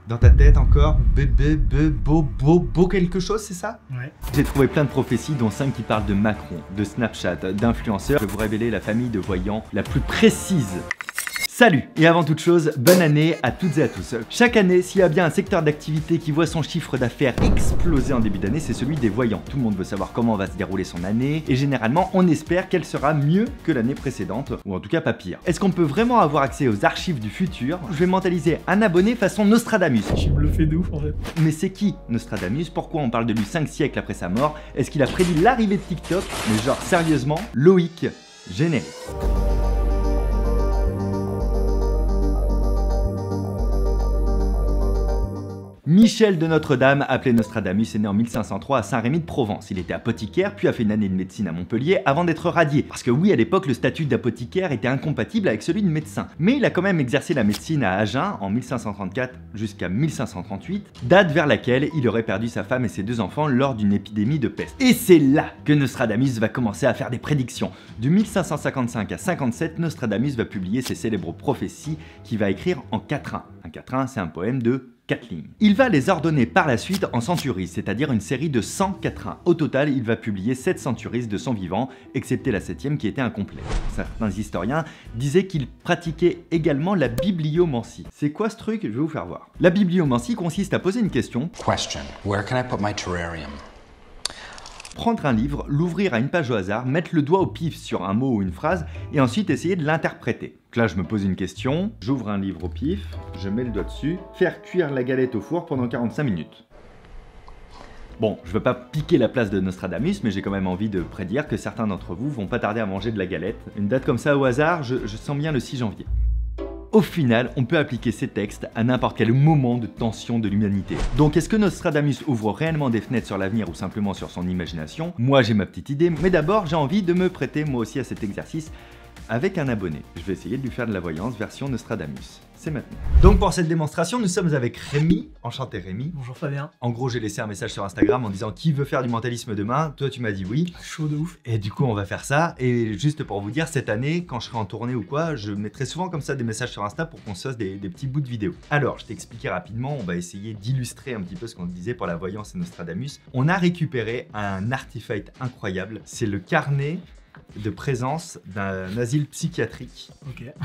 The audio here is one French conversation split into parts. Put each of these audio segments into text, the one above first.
Dans ta tête encore, beau quelque chose, c'est ça? Ouais. J'ai trouvé plein de prophéties, dont 5 qui parlent de Macron, de Snapchat, d'influenceurs. Je vais vous révéler la famille de voyants la plus précise. Salut! Et avant toute chose, bonne année à toutes et à tous. Chaque année, s'il y a bien un secteur d'activité qui voit son chiffre d'affaires exploser en début d'année, c'est celui des voyants. Tout le monde veut savoir comment va se dérouler son année, et généralement, on espère qu'elle sera mieux que l'année précédente, ou en tout cas pas pire. Est-ce qu'on peut vraiment avoir accès aux archives du futur? Je vais mentaliser un abonné façon Nostradamus. Je suis bluffé de ouf en fait. Mais c'est qui Nostradamus? Pourquoi on parle de lui 5 siècles après sa mort? Est-ce qu'il a prédit l'arrivée de TikTok? Mais genre sérieusement, Loïc, générique. Michel de Notre-Dame, appelé Nostradamus, est né en 1503 à Saint-Rémy de Provence. Il était apothicaire, puis a fait une année de médecine à Montpellier avant d'être radié. Parce que oui, à l'époque, le statut d'apothicaire était incompatible avec celui de médecin. Mais il a quand même exercé la médecine à Agen en 1534 jusqu'à 1538, date vers laquelle il aurait perdu sa femme et ses 2 enfants lors d'une épidémie de peste. Et c'est là que Nostradamus va commencer à faire des prédictions. De 1555 à 57, Nostradamus va publier ses célèbres prophéties qu'il va écrire en quatrain. Un quatrain, c'est un poème de 4 lignes. Il va les ordonner par la suite en centuries, c'est-à-dire une série de 100 quatrains. Au total, il va publier 7 centuries de son vivant, excepté la 7e qui était incomplète. Certains historiens disaient qu'il pratiquait également la bibliomancie. C'est quoi ce truc? Je vais vous faire voir. La bibliomancie consiste à poser une question. Question: where can I put my terrarium? Prendre un livre, l'ouvrir à une page au hasard, mettre le doigt au pif sur un mot ou une phrase et ensuite essayer de l'interpréter. Donc là, je me pose une question, j'ouvre un livre au pif, je mets le doigt dessus, faire cuire la galette au four pendant 45 minutes. Bon, je veux pas piquer la place de Nostradamus, mais j'ai quand même envie de prédire que certains d'entre vous vont pas tarder à manger de la galette. Une date comme ça au hasard, je sens bien le 6 janvier. Au final, on peut appliquer ces textes à n'importe quel moment de tension de l'humanité. Donc est-ce que Nostradamus ouvre réellement des fenêtres sur l'avenir ou simplement sur son imagination? Moi j'ai ma petite idée, mais d'abord j'ai envie de me prêter moi aussi à cet exercice avec un abonné. Je vais essayer de lui faire de la voyance version Nostradamus. C'est maintenant. Donc pour cette démonstration, nous sommes avec Rémi. Enchanté Rémi. Bonjour Fabien. En gros, j'ai laissé un message sur Instagram en disant qui veut faire du mentalisme demain. Toi, tu m'as dit oui. Chaud de ouf. Et du coup, on va faire ça. Et juste pour vous dire, cette année, quand je serai en tournée ou quoi, je mettrai souvent comme ça des messages sur Insta pour qu'on se fasse des petits bouts de vidéo. Alors, je t'expliquais rapidement, on va essayer d'illustrer un petit peu ce qu'on disait pour la voyance et Nostradamus. On a récupéré un artefact incroyable. C'est le carnet de présence d'un asile psychiatrique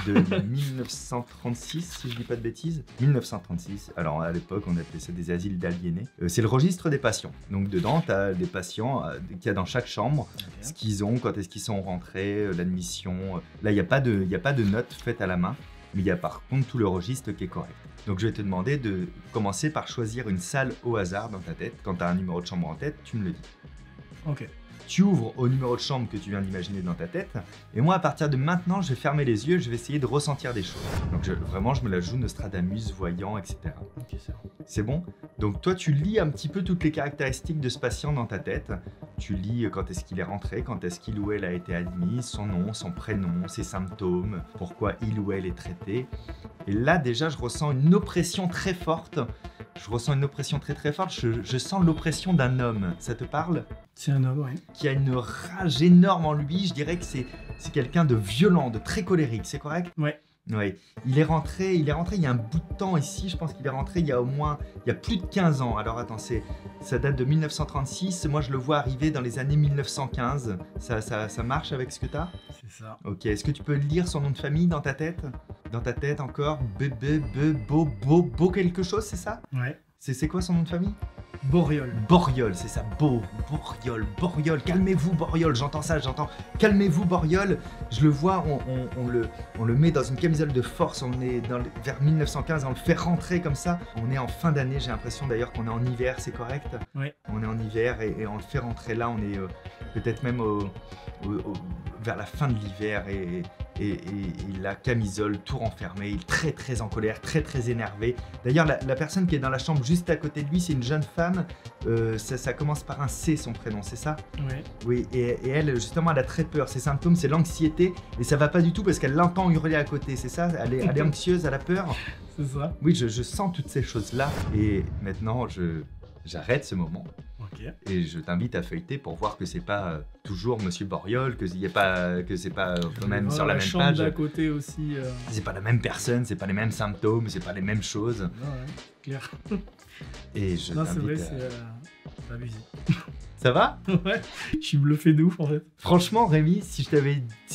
de 1936, si je dis pas de bêtises. 1936, alors à l'époque on appelait ça des asiles d'aliénés. C'est le registre des patients. Donc dedans tu as des patients qu'il y a dans chaque chambre, ce qu'ils ont, quand est-ce qu'ils sont rentrés, l'admission. Là il n'y a pas de notes faites à la main, mais il y a par contre tout le registre qui est correct. Donc je vais te demander de commencer par choisir une salle au hasard dans ta tête. Quand tu as un numéro de chambre en tête, tu me le dis. Ok. Tu ouvres au numéro de chambre que tu viens d'imaginer dans ta tête, et moi à partir de maintenant je vais fermer les yeux, je vais essayer de ressentir des choses. Donc vraiment je me la joue Nostradamus, voyant, etc. Ok, c'est bon. C'est bon? Donc toi tu lis un petit peu toutes les caractéristiques de ce patient dans ta tête. Tu lis quand est-ce qu'il est rentré, quand est-ce qu'il ou elle a été admis, son nom, son prénom, ses symptômes, pourquoi il ou elle est traité. Et là déjà je ressens une oppression très forte. Je ressens une oppression très forte, je sens l'oppression d'un homme. Ça te parle? C'est un homme, ouais. Qui a une rage énorme en lui, je dirais que c'est quelqu'un de violent, de très colérique, c'est correct? Ouais. Oui. Il est rentré il y a un bout de temps ici, je pense qu'il est rentré il y a plus de 15 ans. Alors attends, ça date de 1936, moi je le vois arriver dans les années 1915. Ça marche avec ce que t'as? C'est ça. Ok, est-ce que tu peux lire son nom de famille dans ta tête? Dans ta tête encore? Beau quelque chose, c'est ça? Ouais. C'est quoi son nom de famille? Borriol. Borriol, c'est ça, Borriol, calmez-vous Borriol, j'entends ça, calmez-vous Borriol, je le vois, on le met dans une camisole de force, on est vers 1915, on le fait rentrer comme ça, on est en fin d'année, j'ai l'impression d'ailleurs qu'on est en hiver, c'est correct? Oui. On est en hiver et on le fait rentrer là, on est peut-être même vers la fin de l'hiver et la camisole, tout renfermé, il est très en colère, très énervé. D'ailleurs, la personne qui est dans la chambre juste à côté de lui, c'est une jeune femme, ça commence par un C son prénom, c'est ça? Oui. Oui, et elle, justement, elle a très peur. Ses symptômes, c'est l'anxiété, et ça va pas du tout parce qu'elle l'entend hurler à côté, c'est ça? Elle est anxieuse, elle a peur? C'est ça. Oui, je sens toutes ces choses-là, et maintenant, j'arrête ce moment. Ouais. Ok. Et je t'invite à feuilleter pour voir que c'est pas toujours Monsieur Boriol, que c'est pas même sur la même chambre page. d'à côté aussi. C'est pas la même personne, c'est pas les mêmes symptômes, c'est pas les mêmes choses. Non, ouais, clair. Et je Non, c'est vrai, t'invite c'est abusé. Ça va? Ouais, je suis bluffé de ouf en fait. Franchement, Rémi, si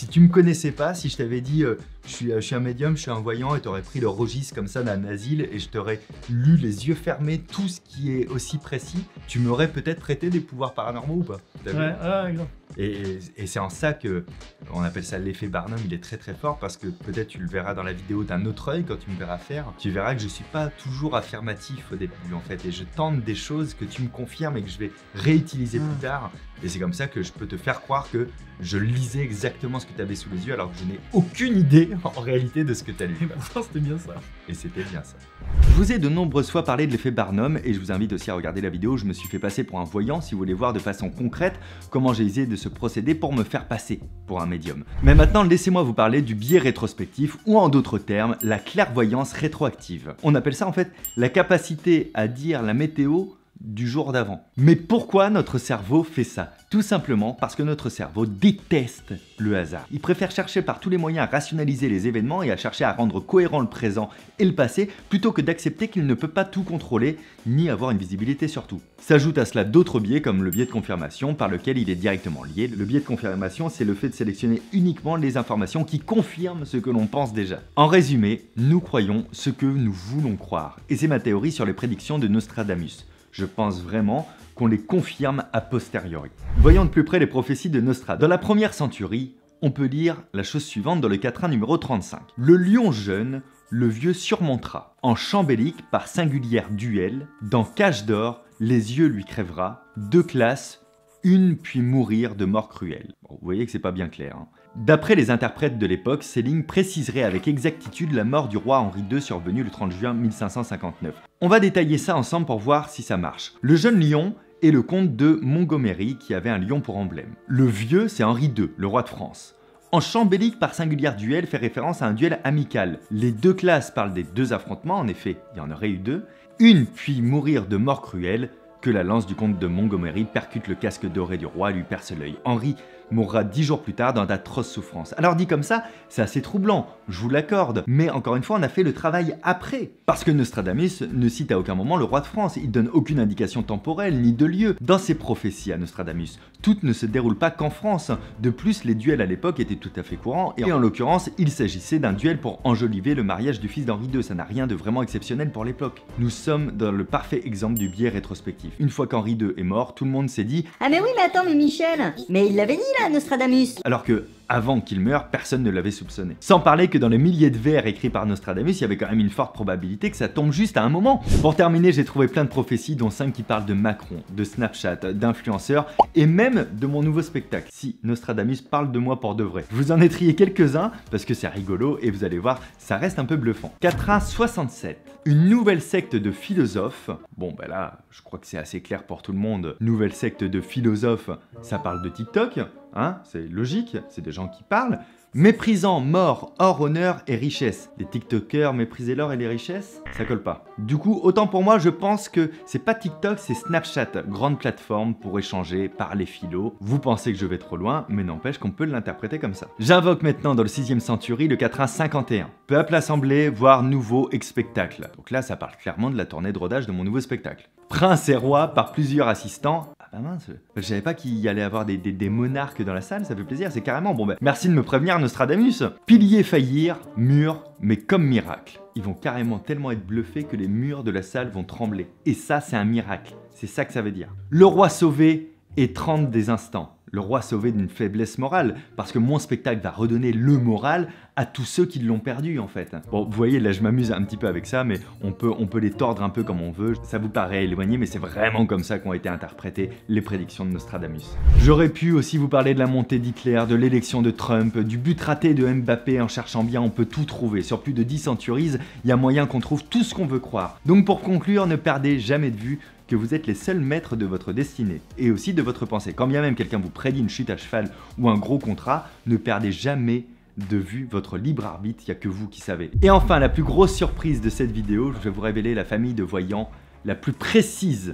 tu me connaissais pas, si je t'avais dit je suis un médium, je suis un voyant, et t'aurais pris le registre comme ça d'un asile et je t'aurais lu les yeux fermés tout ce qui est aussi précis, tu m'aurais peut-être prêté des pouvoirs paranormaux ou pas? T'as vu? Ouais, grave. Et c'est en ça que on appelle ça l'effet Barnum, il est très très fort parce que peut-être tu le verras dans la vidéo d'un autre œil quand tu me verras faire. Tu verras que je suis pas toujours affirmatif au début en fait et je tente des choses que tu me confirmes et que je vais réutiliser plus tard. Et c'est comme ça que je peux te faire croire que je lisais exactement ce que tu avais sous les yeux alors que je n'ai aucune idée en réalité de ce que tu as lu. Et pourtant, c'était bien ça. Et c'était bien ça. Je vous ai de nombreuses fois parlé de l'effet Barnum et je vous invite aussi à regarder la vidéo où je me suis fait passer pour un voyant si vous voulez voir de façon concrète comment j'ai essayé de ce procédé pour me faire passer pour un médium. Mais maintenant, laissez-moi vous parler du biais rétrospectif ou en d'autres termes, la clairvoyance rétroactive. On appelle ça en fait la capacité à dire la météo du jour d'avant. Mais pourquoi notre cerveau fait ça? Tout simplement parce que notre cerveau déteste le hasard. Il préfère chercher par tous les moyens à rationaliser les événements et à chercher à rendre cohérent le présent et le passé plutôt que d'accepter qu'il ne peut pas tout contrôler ni avoir une visibilité sur tout. S'ajoutent à cela d'autres biais comme le biais de confirmation par lequel il est directement lié. Le biais de confirmation, c'est le fait de sélectionner uniquement les informations qui confirment ce que l'on pense déjà. En résumé, nous croyons ce que nous voulons croire. Et c'est ma théorie sur les prédictions de Nostradamus. Je pense vraiment qu'on les confirme a posteriori. Voyons de plus près les prophéties de Nostradamus. Dans la première centurie, on peut lire la chose suivante dans le quatrain numéro 35. Le lion jeune, le vieux surmontera. En chambélique, par singulière duel, dans cage d'or, les yeux lui crèvera. Deux classes, une puis mourir de mort cruelle. Bon, vous voyez que c'est pas bien clair. Hein. D'après les interprètes de l'époque, ces lignes préciseraient avec exactitude la mort du roi Henri II survenue le 30 juin 1559. On va détailler ça ensemble pour voir si ça marche. Le jeune lion est le comte de Montgomery qui avait un lion pour emblème. Le vieux, c'est Henri II, le roi de France. En chambélique par singulière duel fait référence à un duel amical. Les deux classes parlent des deux affrontements, en effet, il y en aurait eu deux. Une puis mourir de mort cruelle, que la lance du comte de Montgomery percute le casque doré du roi et lui perce l'œil. Henri mourra 10 jours plus tard dans d'atroces souffrances. Alors dit comme ça, c'est assez troublant, je vous l'accorde, mais encore une fois on a fait le travail après. Parce que Nostradamus ne cite à aucun moment le roi de France, il donne aucune indication temporelle ni de lieu. Dans ses prophéties à Nostradamus, toutes ne se déroulent pas qu'en France. De plus, les duels à l'époque étaient tout à fait courants, et en l'occurrence, il s'agissait d'un duel pour enjoliver le mariage du fils d'Henri II, ça n'a rien de vraiment exceptionnel pour l'époque. Nous sommes dans le parfait exemple du biais rétrospectif. Une fois qu'Henri II est mort, tout le monde s'est dit « Ah mais oui, mais attends, mais Michel, mais il l'avait dit là, Nostradamus !» alors que avant qu'il meure, personne ne l'avait soupçonné. Sans parler que dans les milliers de vers écrits par Nostradamus, il y avait quand même une forte probabilité que ça tombe juste à un moment. Pour terminer, j'ai trouvé plein de prophéties, dont 5 qui parlent de Macron, de Snapchat, d'influenceurs, et même de mon nouveau spectacle. Si Nostradamus parle de moi pour de vrai. Je vous en ai trié quelques-uns, parce que c'est rigolo, et vous allez voir, ça reste un peu bluffant. Quatrain 67. Une nouvelle secte de philosophes. Bon, bah là, je crois que c'est assez clair pour tout le monde. Nouvelle secte de philosophes, ça parle de TikTok. Hein, c'est logique, c'est des gens qui parlent. Méprisant mort, or, honneur et richesse. Des TikTokers mépriser l'or et les richesses, ça colle pas. Du coup, autant pour moi, je pense que c'est pas TikTok, c'est Snapchat, grande plateforme pour échanger, parler philo. Vous pensez que je vais trop loin, mais n'empêche qu'on peut l'interpréter comme ça. J'invoque maintenant dans le 6e centurie le quatrain 51. Peuple assemblé, voire nouveau spectacle. Donc là, ça parle clairement de la tournée de rodage de mon nouveau spectacle. Prince et roi par plusieurs assistants. Ah bah mince, je savais pas qu'il y allait avoir des monarques dans la salle, ça fait plaisir, c'est carrément bon. Bah, merci de me prévenir Nostradamus. Piliers faillir, murs, mais comme miracle. Ils vont carrément tellement être bluffés que les murs de la salle vont trembler. Et ça, c'est un miracle. C'est ça que ça veut dire. Le roi sauvé et 30 des instants. Le roi sauvé d'une faiblesse morale, parce que mon spectacle va redonner le moral à tous ceux qui l'ont perdu en fait. Bon, vous voyez, là je m'amuse un petit peu avec ça, mais on peut les tordre un peu comme on veut. Ça vous paraît éloigné, mais c'est vraiment comme ça qu'ont été interprétées les prédictions de Nostradamus. J'aurais pu aussi vous parler de la montée d'Hitler, de l'élection de Trump, du but raté de Mbappé. En cherchant bien, on peut tout trouver. Sur plus de 10 centuries, il y a moyen qu'on trouve tout ce qu'on veut croire. Donc pour conclure, ne perdez jamais de vue que vous êtes les seuls maîtres de votre destinée et aussi de votre pensée. Quand bien même quelqu'un vous prédit une chute à cheval ou un gros contrat, ne perdez jamais de vue votre libre arbitre, il n'y a que vous qui savez. Et enfin, la plus grosse surprise de cette vidéo, je vais vous révéler la famille de voyants la plus précise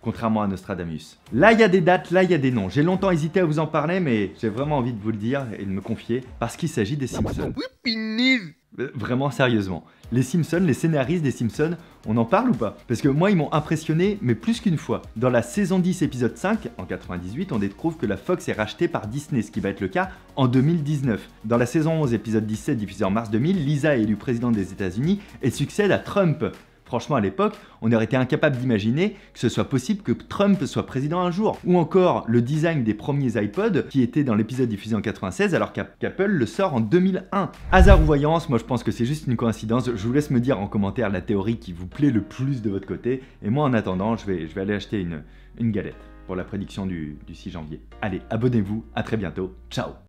contrairement à Nostradamus. Là, il y a des dates, là, il y a des noms. J'ai longtemps hésité à vous en parler, mais j'ai vraiment envie de vous le dire et de me confier, parce qu'il s'agit des Simpsons. Vraiment, sérieusement. Les Simpsons, les scénaristes des Simpsons, on en parle ou pas? Parce que moi, ils m'ont impressionné, mais plus qu'une fois. Dans la saison 10, épisode 5, en 98, on découvre que la Fox est rachetée par Disney, ce qui va être le cas en 2019. Dans la saison 11, épisode 17, diffusé en mars 2000, Lisa est élue présidente des États-Unis et succède à Trump. Franchement, à l'époque, on aurait été incapable d'imaginer que ce soit possible que Trump soit président un jour. Ou encore le design des premiers iPods qui était dans l'épisode diffusé en 96 alors qu'Apple le sort en 2001. Hasard ou voyance, moi je pense que c'est juste une coïncidence. Je vous laisse me dire en commentaire la théorie qui vous plaît le plus de votre côté. Et moi en attendant, je vais aller acheter une galette pour la prédiction du 6 janvier. Allez, abonnez-vous, à très bientôt, ciao!